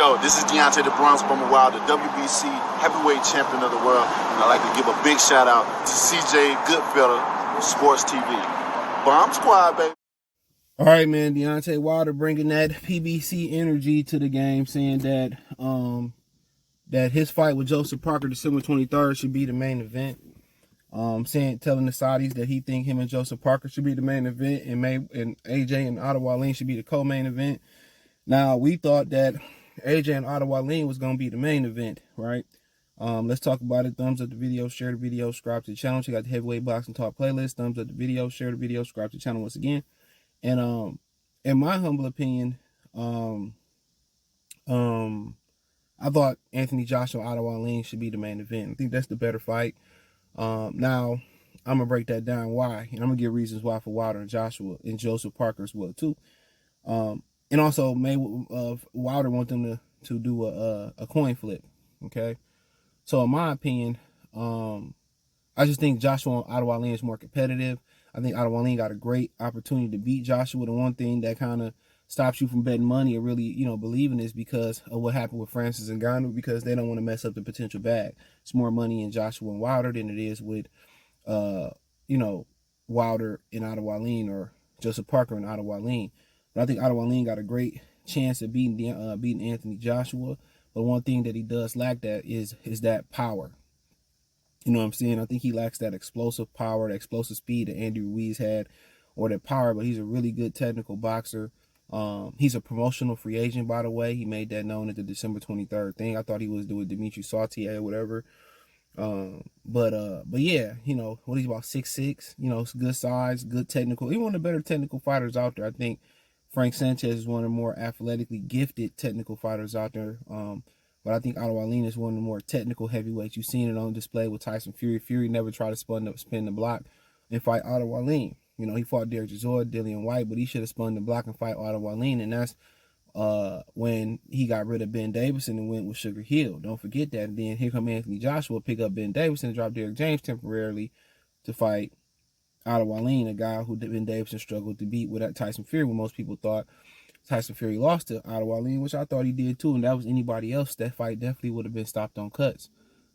Yo, this is Deontay the Bronx Bummer Wild, the WBC heavyweight champion of the world. And I'd like to give a big shout out to CJ Goodfellow, Sports TV. Bomb Squad, baby. All right, man. Deontay Wilder bringing that PBC energy to the game, saying that that his fight with Joseph Parker December 23rd should be the main event. Telling the Saudis that he think him and Joseph Parker should be the main event, and AJ and Otto Wallin should be the co-main event. Now, we thought that AJ and Otto Wallin was going to be the main event, right? Let's talk about it. Thumbs up the video, share the video, subscribe to the channel. Check out the Heavyweight Boxing Talk playlist. Thumbs up the video, share the video, subscribe to the channel once again. And in my humble opinion, I thought Anthony Joshua and Otto Wallin should be the main event. I think that's the better fight. Now, I'm going to break that down why. And I'm going to give reasons why for Wilder and Joshua and Joseph Parker as well, too. And also, Wilder want them to do a coin flip, okay? So, in my opinion, I just think Joshua and Otto Wallin is more competitive. I think Otto Wallin got a great opportunity to beat Joshua. The one thing that kind of stops you from betting money and really, believing is because of what happened with Francis and Ngannou, because they don't want to mess up the potential bag. It's more money in Joshua and Wilder than it is with, Wilder and Otto Wallin, or Joseph Parker and Otto Wallin. But I think Otto Wallin got a great chance of beating Anthony Joshua. But one thing that he does lack is that power. You know what I'm saying? I think he lacks that explosive power, the explosive speed that Andy Ruiz had, or that power. But he's a really good technical boxer. He's a promotional free agent, by the way. He made that known at the December 23rd thing. I thought he was doing Dimitri Sautier or whatever. But yeah, what, he's about 6'6", it's good size, good technical. He's one of the better technical fighters out there. I think Frank Sanchez is one of the more athletically gifted technical fighters out there. But I think Otto Wallin is one of the more technical heavyweights. You've seen it on display with Tyson Fury. Fury never tried to spin the block and fight Otto Wallin. He fought Derek Chisora, Dillian White, but he should have spun the block and fight Otto Wallin. And that's when he got rid of Ben Davison and went with Sugar Hill. Don't forget that. And then here come Anthony Joshua, pick up Ben Davison and drop Derek James temporarily to fight Otto Wallin, a guy who Ben Davison struggled to beat with Tyson Fury, when most people thought Tyson Fury lost to Otto Wallin, which I thought he did too. And that was anybody else, that fight definitely would have been stopped on cuts.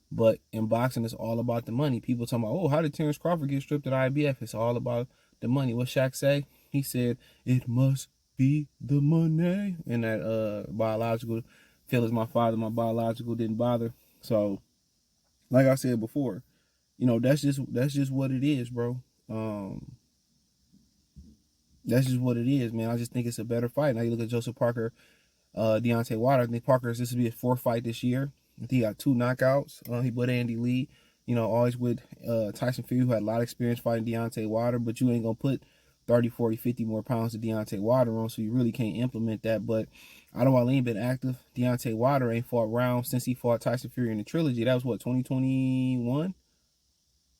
But in boxing, it's all about the money. People talking about, oh, how did Terrence Crawford get stripped at IBF? It's all about the money. What Shaq say? He said, it must be the money. And that biological, Phil is my father, my biological didn't bother. So, like I said before, that's just what it is, bro. That's just what it is, man. I just think it's a better fight. Now you look at Joseph Parker, Deontay Wilder. I think this will be his fourth fight this year. I think he got 2 knockouts. He beat Andy Lee. Always with Tyson Fury, who had a lot of experience fighting Deontay Wilder, but you ain't going to put 30, 40, 50 more pounds to Deontay Wilder on, so you really can't implement that. But Otto Wallin been active. Deontay Wilder ain't fought rounds since he fought Tyson Fury in the trilogy. That was, what, 2021? I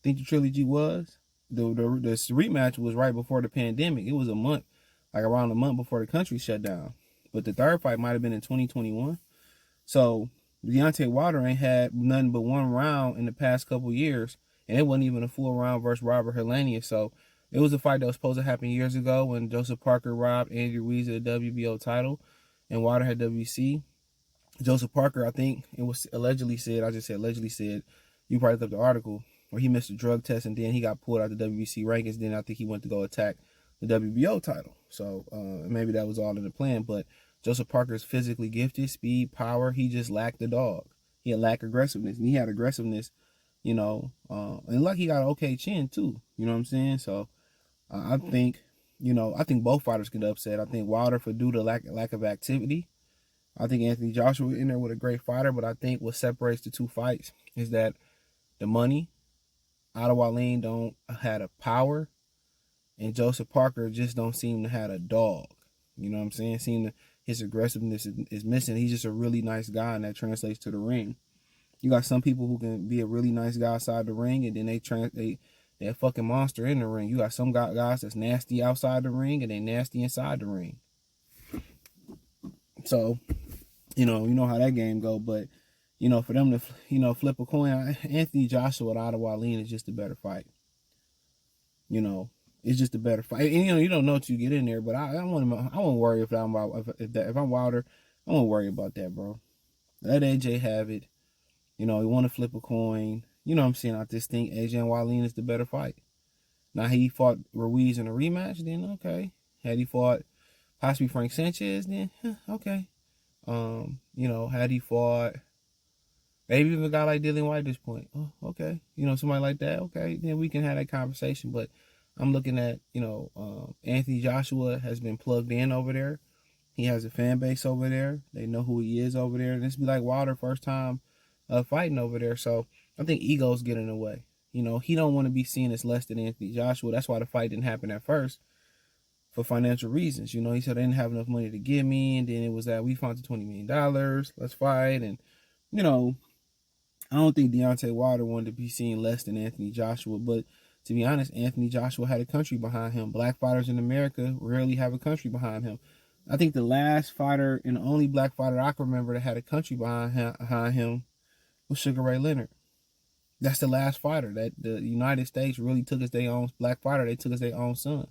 think the trilogy was. The rematch was right before the pandemic. It was around a month before the country shut down. But the third fight might have been in 2021. So Deontay Wilder ain't had nothing but one round in the past couple years, and it wasn't even a full round versus Robert Helenius. So it was a fight that was supposed to happen years ago when Joseph Parker robbed Andy Ruiz of the WBO title, and Wilder had WBC. Joseph Parker, I think it was allegedly said, you probably looked up the article, where he missed a drug test and then he got pulled out the WBC rankings. Then I think he went to go attack the WBO title. So maybe that was all in the plan. But Joseph Parker is physically gifted, speed, power. He just lacked the dog. He had lack aggressiveness, and he had aggressiveness, and luck he got an okay chin too. You know what I'm saying? So I think both fighters get upset. I think Wilder for due to lack of activity. I think Anthony Joshua in there with a great fighter, but I think what separates the two fights is that the money. Otto Wallin don't had a power, and Joseph Parker just don't seem to have a dog. You know what I'm saying? His aggressiveness is missing. He's just a really nice guy, and that translates to the ring. You got some people who can be a really nice guy outside the ring, and then they're a fucking monster in the ring. You got some guys that's nasty outside the ring, and they nasty inside the ring. So, you know how that game go, but for them to, flip a coin, Anthony Joshua and Otto Wallin is just a better fight. It's just a better fight. And, you don't know till you get in there, but I won't worry if I'm Wilder. I don't worry about that, bro. Let AJ have it. You know, he want to flip a coin. You know what I'm saying? I just think AJ and Wallin is the better fight. Now, had he fought Ruiz in a rematch, then okay. Had he fought possibly Frank Sanchez, then okay. You know, had he fought maybe even a guy like Dillian White at this point, oh, okay. You know, somebody like that, okay, then we can have that conversation. But I'm looking at, you know, Anthony Joshua has been plugged in over there. He has a fan base over there. They know who he is over there. And this be like Wilder first time fighting over there. So I think egos get in the way. You know, he don't want to be seen as less than Anthony Joshua. That's why the fight didn't happen at first, for financial reasons. You know, he said they didn't have enough money to give me, and then it was that we found the $20 million. Let's fight. And, you know, I don't think Deontay Wilder wanted to be seen less than Anthony Joshua. But to be honest, Anthony Joshua had a country behind him. Black fighters in America rarely have a country behind him. I think the last fighter and the only black fighter I can remember that had a country behind him was Sugar Ray Leonard. That's the last fighter that the United States really took as their own black fighter. They took as their own son.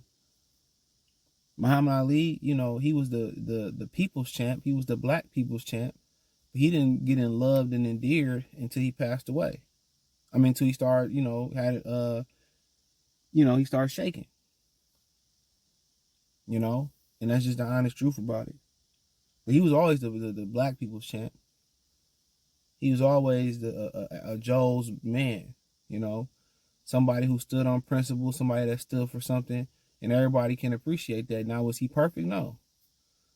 Muhammad Ali, you know, he was the people's champ. He was the black people's champ. But he didn't get in loved and endeared until he passed away. I mean, until he started, you know, he started shaking. You know, and that's just the honest truth about it. But he was always the black people's champ. He was always a Joe's man, you know, somebody who stood on principle, somebody that stood for something, and everybody can appreciate that. Now, was he perfect? No.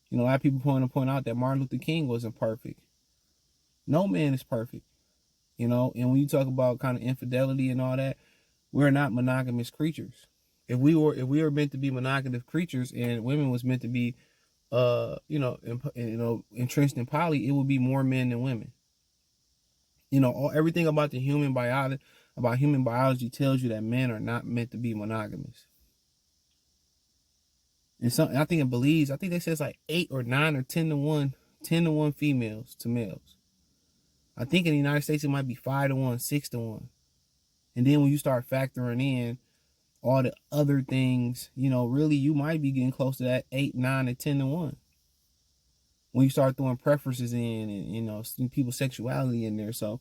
You know, a lot of people point out that Martin Luther King wasn't perfect. No man is perfect, you know, and when you talk about kind of infidelity and all that, we're not monogamous creatures. If we were meant to be monogamous creatures and women was meant to be, entrenched in poly, it would be more men than women. You know, everything about human biology tells you that men are not meant to be monogamous. And I think they say it's like 8 or 9 or 10 to 1 females to males. I think in the United States it might be 5 to 1, 6 to 1. And then when you start factoring in all the other things, you know, really you might be getting close to that 8, 9, and 10 to 1. When you start throwing preferences in and, you know, people's sexuality in there. So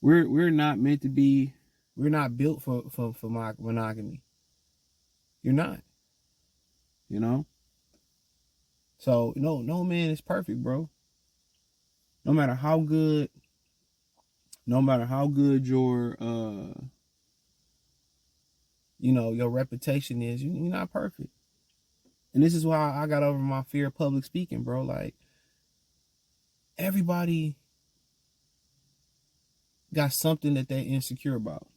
we're not meant to be, we're not built for monogamy. You're not, you know? So, no man is perfect, bro. No matter how good your, your reputation is, you're not perfect. And this is why I got over my fear of public speaking, bro. Like, everybody got something that they're insecure about.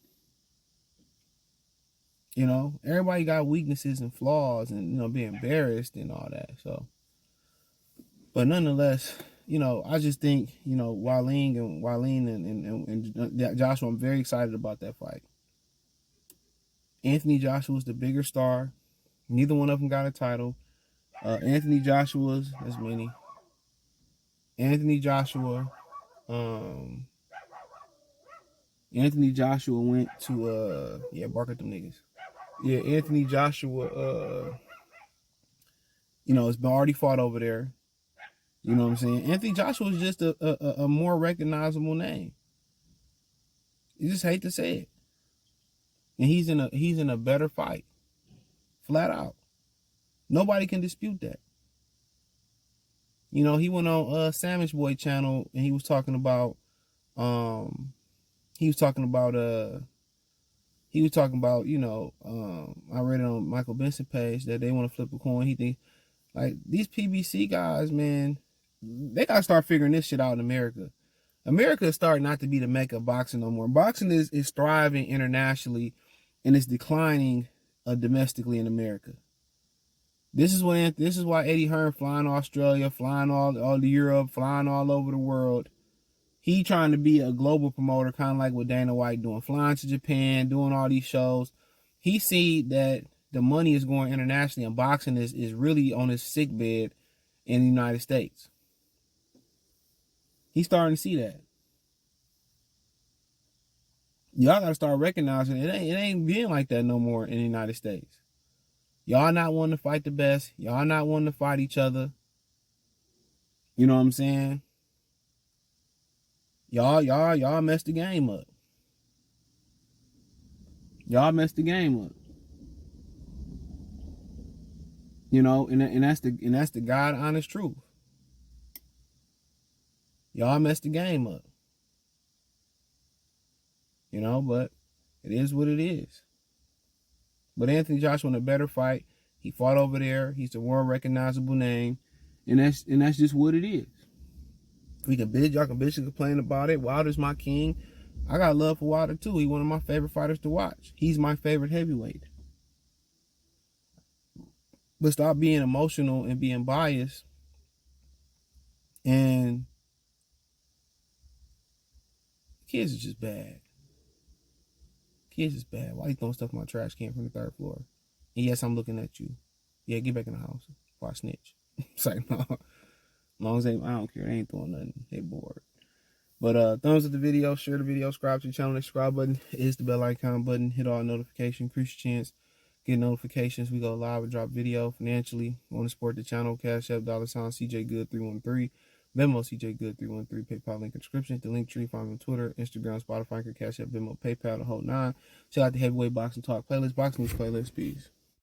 You know, everybody got weaknesses and flaws and, you know, be embarrassed and all that. So, but nonetheless, you know, I just think, you know, Wallin and Joshua, I'm very excited about that fight. Anthony Joshua's the bigger star. Neither one of them got a title. Anthony Joshua went to bark at them niggas. Yeah, Anthony Joshua it's been already fought over there. You know what I'm saying? Anthony Joshua is just a more recognizable name. You just hate to say it. And he's in a better fight. Flat out. Nobody can dispute that. You know, he went on Savage Boy channel and he was talking about I read it on Michael Benson page that they want to flip a coin. He think like these PBC guys, man, they gotta start figuring this shit out in America. America is starting not to be the mecca of boxing no more. Boxing is thriving internationally and it's declining domestically in America. This is why Eddie Hearn flying to Australia, flying all to Europe, flying all over the world. He trying to be a global promoter, kind of like what Dana White doing, flying to Japan, doing all these shows. He see that the money is going internationally and boxing is really on his sick bed in the United States. He's starting to see that. Y'all got to start recognizing it ain't being like that no more in the United States. Y'all not wanting to fight the best. Y'all not wanting to fight each other. You know what I'm saying? Y'all messed the game up. Y'all messed the game up. You know, and that's the God honest truth. Y'all messed the game up. You know, but it is what it is. But Anthony Joshua in a better fight. He fought over there. He's a world recognizable name. And that's just what it is. Y'all can bitch and complain about it. Wilder's my king. I got love for Wilder too. He's one of my favorite fighters to watch. He's my favorite heavyweight. But stop being emotional and being biased. And kids are just bad. Kids is bad. Why you throwing stuff in my trash can from the 3rd floor? And yes, I'm looking at you. Yeah, get back in the house before I snitch. It's like, no. As long as I don't care. They ain't throwing nothing. They bored. But thumbs up the video, share the video, subscribe to the channel. The subscribe button is the bell icon button. Hit all notifications. Increase your chance. Get notifications. We go live and drop video financially. Want to support the channel? Cash App, $ CJ Good 313. Venmo CJ Good 313. PayPal link in the description. The link tree. Find me on Twitter, Instagram, Spotify, Cash App, Venmo, PayPal, the whole 9. Check out the Heavyweight Boxing Talk playlist, Boxing News playlist. Peace.